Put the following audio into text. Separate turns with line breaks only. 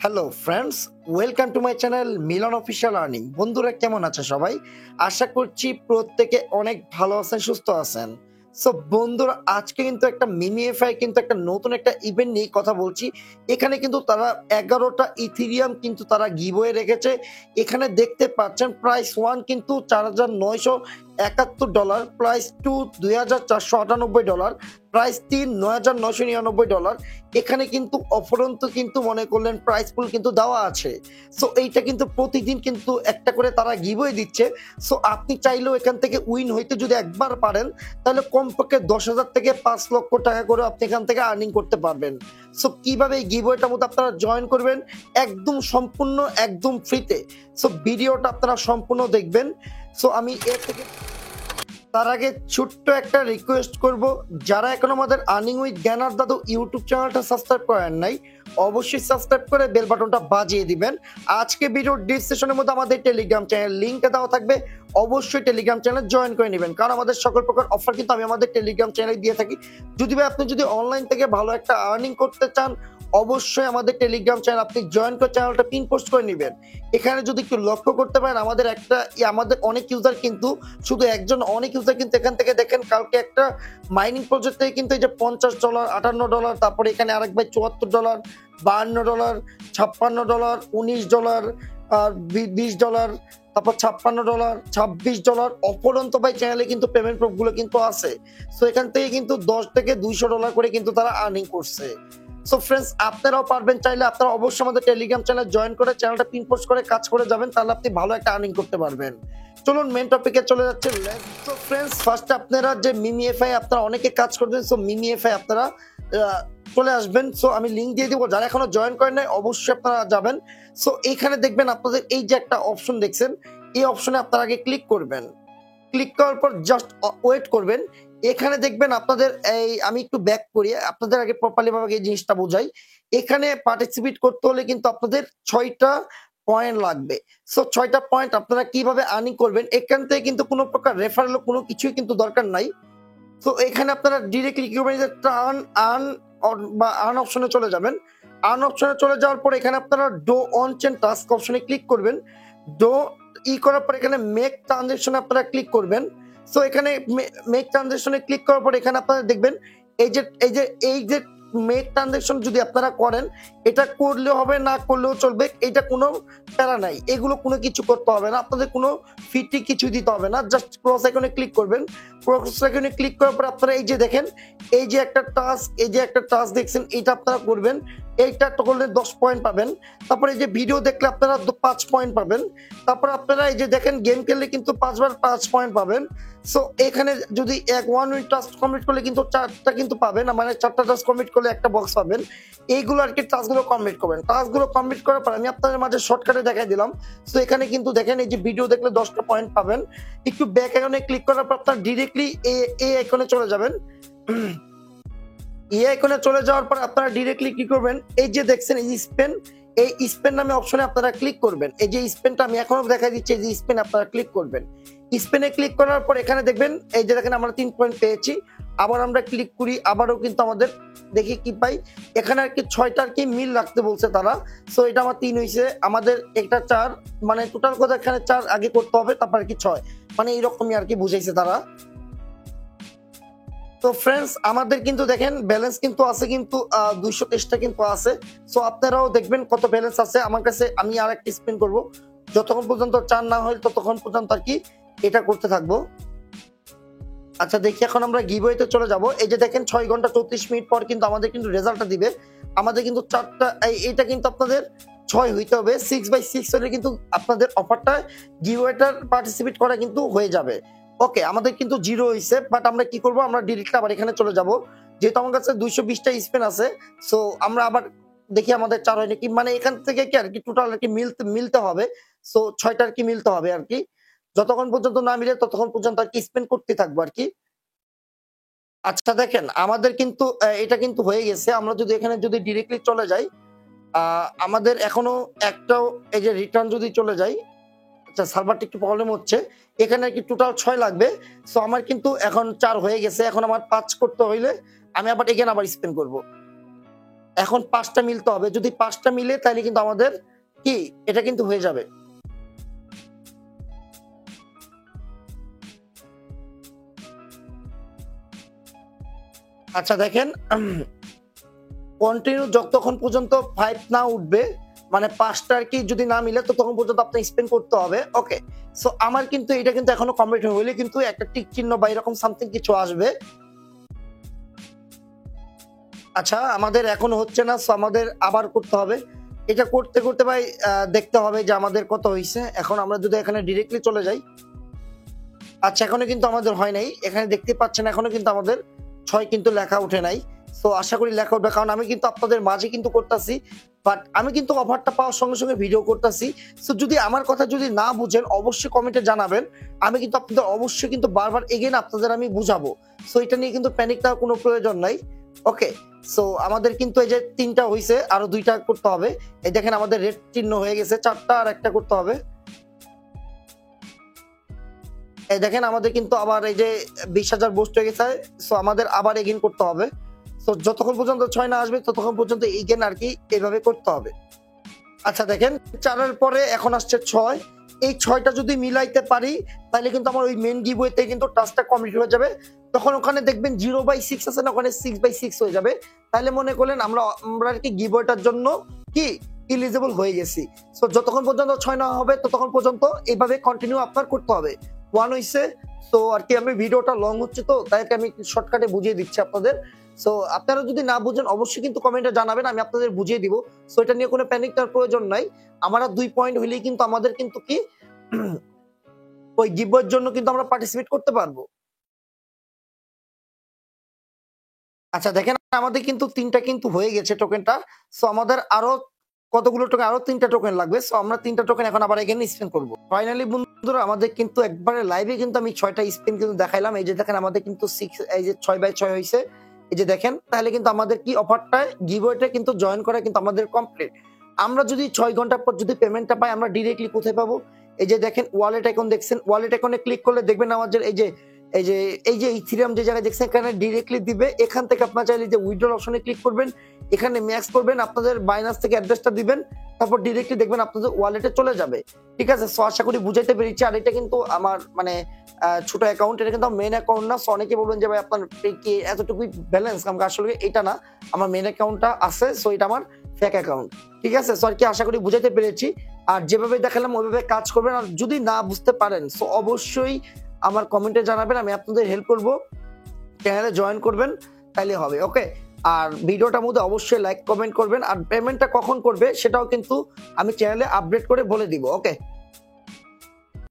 Hello friends, welcome to my channel Milan official earning. বন্ধুরা কেমন আছে সবাই? আশা করছি প্রত্যেকে অনেক ভালো আছেন, সুস্থ আছেন। সো বন্ধুরা, আজকে কিন্তু একটা মিনি এফআই কিন্তু একটা নতুন একটা ইভেন্ট নিয়ে কথা বলছি। এখানে কিন্তু তারা ১১টা ইথেরিয়াম কিন্তু তারা গিভওয়ে রেখেছে। এখানে দেখতে পাচ্ছেন প্রাইস 1 কিন্তু $৪,৯৭১, প্রাইস 2 $২,৪৯৮, প্রাইস ৩ $৯,৯৯৯। এখানে কিন্তু অফুরন্ত কিন্তু মনে করলেন প্রাইস পুল কিন্তু দেওয়া আছে। সো এইটা কিন্তু প্রতিদিন কিন্তু একটা করে তারা গিভওয়ে দিচ্ছে। সো আপনি চাইলেও এখান থেকে উইন হইতে যদি একবার পারেন, তাহলে কমপক্ষে ১০,০০০ থেকে ৫,০০,০০০ টাকা করে আপনি এখান থেকে আর্নিং করতে পারবেন। সো কিভাবে এই গিভওয়েটার মধ্যে আপনারা জয়েন করবেন, একদম সম্পূর্ণ একদম ফ্রিতে। সো ভিডিওটা আপনারা সম্পূর্ণ দেখবেন। সো আমি এর থেকে তার আগে ছোট্ট একটা রিকোয়েস্ট করব, যারা এখন আমাদের আর্নিং উইথ জ্ঞানার দাদু ইউটিউব চ্যানেলটা সাবস্ক্রাইব করেন নাই, অবশ্যই সাবস্ক্রাইব করে বেল বাটনটা বাজিয়ে দিবেন। আজকে ভিডিওর ডিসক্রিপশনের মধ্যে আমাদের টেলিগ্রাম চ্যানেল লিঙ্কটা দেওয়া থাকবে, অবশ্যই টেলিগ্রাম চ্যানেল জয়েন করে নেবেন, কারণ আমাদের সকল প্রকার অফার কিন্তু আমি আমাদের টেলিগ্রাম চ্যানেলে দিয়ে থাকি। যদি ভাই আপনি যদি অনলাইন থেকে ভালো একটা আর্নিং করতে চান, অবশ্যই আমাদের টেলিগ্রাম চ্যানেল আপনি জয়েন করে চ্যানেলটা পিন পোস্ট করে নেবেন। এখানে যদি একটু লক্ষ্য করতে পারেন, আমাদের অনেক ইউজার কিন্তু, শুধু একজন, অনেক ইউজার কিন্তু এখান থেকে দেখেন কালকে একটা মাইনিং প্রজেক্ট থেকে কিন্তু এই যে $৫০, $৫৮, তারপরে এখানে আরেক ভাই $৭৪, $৫২, $৫৬, $১৯, আর $২০, তারপর $৫৬, $২৬ অপরন্ত ভাই চ্যানেলে কিন্তু পেমেন্ট প্রুফ গুলো কিন্তু আছে। সো এখান থেকে কিন্তু $১০ থেকে $২০০ করে কিন্তু তারা আর্নিং করছে। সো ফ্রেন্ডস, আপনারাও পারবেন, চাইলে আপনারা অবশ্যই আমাদের টেলিগ্রাম চ্যানেল জয়েন করে চ্যানেলটা পিন পোস্ট করে কাজ করে যাবেন, তাহলে আপনি ভালো একটা আর্নিং করতে পারবেন। চলুন মেন টপিকে চলে যাচ্ছে। সো ফ্রেন্ডস, ফার্স্ট আপনারা যে মিমি এফআই আপনারা অনেকে কাজ করবেন, সো মিমি এফআই আপনারা চলে আসবেন। সো আমি লিঙ্ক দিয়ে দিব, যারা এখনো জয়েন করেন নাই অবশ্যই আপনারা যাবেন। সো এইখানে দেখবেন আপনাদের এই যে একটা অপশন দেখছেন, এই অপশনে আপনারা আগে ক্লিক করবেন। ক্লিক করার পর জাস্ট ওয়েট করবেন। এখানে দেখবেন আপনাদের আমি একটু ব্যাক করি, আপনাদের আগে প্রপারলি ভাবে এই জিনিসটা বোঝাই। এখানে পার্টিসিপেট করতে হলে কিন্তু আপনাদের ৬টা পয়েন্ট লাগবে। সো ৬টা পয়েন্ট আপনারা কিভাবে আর্নিং করবেন, এখান থেকে কিন্তু কোনো প্রকার রেফারেল কোনো কিছুই কিন্তু দরকার নাই। তো এখানে আপনারা ডিরেক্টলি কি করবেন, যে আর্ন বা আর্ন অপশনে চলে যাবেন। আর্ন অপশনে চলে যাওয়ার পর এখানে আপনারা ডো অন চেন টাস্ক অপশনে ক্লিক করবেন। ডো করার পর এখানে মেক ট্রানজাকশন আপনারা ক্লিক করবেন। সো এখানে মেক ট্রানজাকশনে ক্লিক করার পর এখানে আপনারা দেখবেন এই যে মেক ট্রানজাকশন যদি আপনারা করেন, এটা করলেও হবে, না করলেও চলবে, এটা কোনো প্যারা নাই, এগুলো কোনো কিছু করতে হবে না, আপনাদের কোনো ফি কিছু দিতে হবে না। জাস্ট ক্রস আইকনে ক্লিক করবেন। ক্রস আইকনে ক্লিক করার পর আপনারা এই যে দেখেন, এই যে একটা টাস্ক দেখছেন, এটা আপনারা করবেন। এইটা করলে 10 পয়েন্ট পাবেন। তারপরে এই যে ভিডিও দেখলে আপনারা 5 পয়েন্ট পাবেন। তারপর আপনারা এই যে দেখেন গেম খেললে কিন্তু 5 বার 5 পয়েন্ট পাবেন। সো এখানে যদি 1 উইক টাস্ক কমপ্লিট করলে কিন্তু 4টা কিন্তু পাবেন, মানে 4টা টাস্ক কমপ্লিট করলে একটা বক্স পাবেন। এইগুলো আর কি টাস্কগুলো কমপ্লিট করবেন। টাস্কগুলো কমপ্লিট করার পর আমি আপনাদের মাঝে শর্টকাটে দেখাই দিলাম। সো এখানে কিন্তু দেখেন এই যে ভিডিও দেখলে 10টা পয়েন্ট পাবেন। একটু ব্যাক আইকনে ক্লিক করার পর আপনারা ডিরেক্টলি এই আইকনে চলে যাবেন। এই আইকনে চলে যাওয়ার পর আপনারা ডিরেক্টলি কি করবেন, এই যে দেখছেন এই স্পেন, এই স্পেন নামে অপশনে আপনারা ক্লিক করবেন। এই যে স্পেনটা আমি এখনো দেখাই দিচ্ছি, এই যে স্পেন আপনারা ক্লিক করবেন। স্পেনে ক্লিক করার পর এখানে দেখবেন এই যে দেখেন আমরা 3 পয়েন্ট পেয়েছি। আবার আমরা ক্লিক করি, আবারও কিন্তু আমাদের দেখি কি পাই। এখানে আর কি 6টা আর কি মিল রাখতে বলছে তারা। সো এটা আমার 3 হয়েছে, আমাদের একটা 4, মানে টোটাল কথা এখানে 4 আগে করতে হবে, তারপর কি 6, মানে এইরকমই আর কি বুঝাইছে তারা। তো ফ্রেন্ডস, আমাদের কিন্তু দেখেন ব্যালেন্স কিন্তু আছে, কিন্তু 223টা কিন্তু আছে। সো আপনারাও দেখবেন কত ব্যালেন্স আছে। আমার কাছে আমি আর একটা স্পিন করব, যতক্ষণ পর্যন্ত 4 না হয় ততক্ষণ পর্যন্ত আর কি এটা করতে থাকবো। আচ্ছা দেখি, এখন আমরা গিভওয়েতে চলে যাব। এই যে দেখেন 6 ঘন্টা 34 মিনিট পর কিন্তু আমাদের কিন্তু রেজাল্টটা দিবে। আমাদের কিন্তু 4টা, এটা কিন্তু আপনাদের 6 হইতে হবে। 6/6 হলে কিন্তু আপনাদের অফারটা গিভওয়েটার পার্টিসিপেট করা কিন্তু হয়ে যাবে। ওকে, আমাদের কিন্তু 0 হইছে, বাট আমরা কি করব, আমরা ডিরেক্টলি আবার এখানে চলে যাব। যেহেতু আমার কাছে 220টা স্পেন আছে, সো আমরা আবার দেখি আমাদের 4 হয় নাকি, মানে এখান থেকে কি আর কি টোটাল আর কি মিলতে হবে। সো 6টা আর কি মিলতে হবে আর কি। যতক্ষণ পর্যন্ত না মিলে ততক্ষণ পর্যন্ত আর কি স্পেন করতে থাকবো আর কি। আচ্ছা দেখেন, আমাদের কিন্তু এটা কিন্তু হয়ে গেছে। আমরা যদি এখানে যদি ডিরেক্টলি চলে যাই, আমাদের এখনো একটাও, এই যে রিটার্ন যদি চলে যাই, আচ্ছা সার্ভারটা একটু প্রবলেম হচ্ছে। এখানে আর কি টোটাল 6 লাগবে। সো আমার কিন্তু এখন 4 হয়ে গেছে। এখন আমার 5 করতে হইলে আমি আবার এখানে আবার স্পেন করব। এখন 5টা মিলতে হবে, যদি 5টা মিলে তাহলে কিন্তু আমাদের কি এটা কিন্তু হয়ে যাবে। আচ্ছা দেখেন, কন্টিনিউ যতক্ষণ পর্যন্ত 5 না উঠবে, মানে 5টা আর কি যদি না মিলে, তো তখন পর্যন্ত আপনি স্পেন্ড করতে হবে। ওকে, সো আমার কিন্তু এটা কিন্তু এখনো কমপ্লিট হইলে কিন্তু একটা টিক চিহ্ন বা এরকম সামথিং কিছু আসবে। আচ্ছা আমাদের এখনো হচ্ছে না, সো আমাদের আবার করতে হবে। এটা করতে করতে ভাই দেখতে হবে যে আমাদের কত হয়েছে। এখন আমরা যদি এখানে ডিরেক্টলি চলে যাই, আচ্ছা এখনো কিন্তু আমাদের হয় নাই, এখানে দেখতে পাচ্ছেন এখনো কিন্তু আমাদের 6 কিন্তু লেখা উঠে নাই। সো আশা করি লেখা উঠবে, কারণ আমি কিন্তু আপনাদের মাঝে কিন্তু করতেছি, বাট আমি কিন্তু অফারটা পাওয়ার সঙ্গে সঙ্গে ভিডিও করতেছি। সো যদি আমার কথা যদি না বুঝেন অবশ্যই কমেন্টে জানাবেন, আমি কিন্তু আপনাদের অবশ্যই কিন্তু বারবার এগেন আপনাদের আমি বুঝাবো। সো এটা নিয়ে কিন্তু প্যানিক নেওয়ার কোনো প্রয়োজন নাই। ওকে, সো আমাদের কিন্তু এই যে 3টা হয়েছে, আরো 2টা করতে হবে। এই দেখেন আমাদের রেড চিহ্ন হয়ে গেছে 4টা, আর একটা করতে হবে। এই দেখেন আমাদের কিন্তু আবার এই যে 20,000 বুস্ট হয়ে গেছে। সো আমাদের আবার এগেইন করতে হবে। সো যতক্ষণ পর্যন্ত 6 না আসবে ততক্ষণ পর্যন্ত এগেইন আর কি এভাবে করতে হবে। আচ্ছা দেখেন 4 এর পরে এখন আসছে 6। এই 6টা যদি মিলাইতে পারি তাহলে কিন্তু আমার ওই মেইন গিভওয়েতে কিন্তু টাস্কটা কমপ্লিট হয়ে যাবে। তখন ওখানে দেখবেন 0/6 আছে না, ওখানে 6/6 হয়ে যাবে। তাহলে মনে করলেন আমরা আমরা আর কি গিভওয়েটার জন্য কি এলিজিবল হয়ে গেছি। সো যতক্ষণ পর্যন্ত 6 না হবে ততক্ষণ পর্যন্ত এইভাবে কন্টিনিউ আপনার করতে হবে। 1 হইছে। তো আর কি আমি ভিডিওটা লং হচ্ছে, তো তাই আমি শর্টকাটে বুঝিয়ে দিচ্ছি আপনাদের। সো আপনারা যদি না বুঝেন অবশ্যই কিন্তু কমেন্টে জানাবেন, আমি আপনাদের বুঝিয়ে দিব। সো এটা নিয়ে কোনো প্যানিক করার প্রয়োজন নাই। আমরা 2 পয়েন্ট হইলেই কিন্তু আমাদের কিন্তু কি ওই গিভওয়ের জন্য কিন্তু আমরা পার্টিসিপেট করতে পারবো। আচ্ছা দেখেন আমাদের কিন্তু 3টা কিন্তু হয়ে গেছে টোকেনটা। সো আমাদের আরো কতগুলো টোকেন, আরো 3টা টোকেন লাগবে। সো আমরা 3টা টোকেন এখন আবার এখানে স্পেন্ড করব। ফাইনালি বন্ধুরা আমাদের কিন্তু একবারে লাইভে কিন্তু আমি 6টা স্পিন কিন্তু দেখাইলাম। এই যে দেখেন আমাদের কিন্তু 6 এই যে 6/6 হইছে। এই যে দেখেন, তাহলে কিন্তু আমাদের কি অফারটায় গিভওয়েতে কিন্তু জয়েন করা কিন্তু আমাদের কমপ্লিট। আমরা যদি 6 ঘন্টা পর যদি পেমেন্টটা পাই, আমরা ডিরেক্টলি কোথায় পাবো? এই যে দেখেন ওয়ালেট আইকন দেখছেন, ওয়ালেট আইকনে ক্লিক করলে দেখবেন আমাদের এই যে ইথিরিয়াম যে জায়গায় দেখছেন এখানে ডিরেক্টলি দিবে। এখান থেকে আপনার চাইলে যে উইথড্রল অপশনে ক্লিক করবেন, এখানে ম্যাক্স করবেন, আপনাদের বাইনান্স থেকে অ্যাড্রেসটা দিবেন, তারপর ডিরেক্টলি দেখবেন আপনাদের ওয়ালেটে চলে যাবে। ঠিক আছে, সো আশা করি বুঝাইতে পেরেছি। আর এটা কিন্তু আমার মানে ছোট অ্যাকাউন্ট, এটা কিন্তু মেন অ্যাকাউন্ট না। সো অনেকে বলবেন যে ভাই আপনার কি এতটুকুই ব্যালেন্স? আমাকে আসলে এটা না, আমার মেন অ্যাকাউন্টটা আছে, সো এটা আমার ফেক অ্যাকাউন্ট। ঠিক আছে, সো আর কি আশা করি বুঝাইতে পেরেছি। আর যেভাবে দেখালাম ওইভাবে কাজ করবেন। আর যদি না বুঝতে পারেন সো অবশ্যই আমার কমেন্টে জানাবেন, আমি আপনাদের হেল্প করব। চ্যানেলে জয়েন করবেন তাইলে হবে। ওকে, আর ভিডিওটার মধ্যে অবশ্যই লাইক কমেন্ট করবেন। আর পেমেন্টটা কখন করবে সেটাও কিন্তু আমি চ্যানেলে আপডেট করে বলে দিব। ওকে।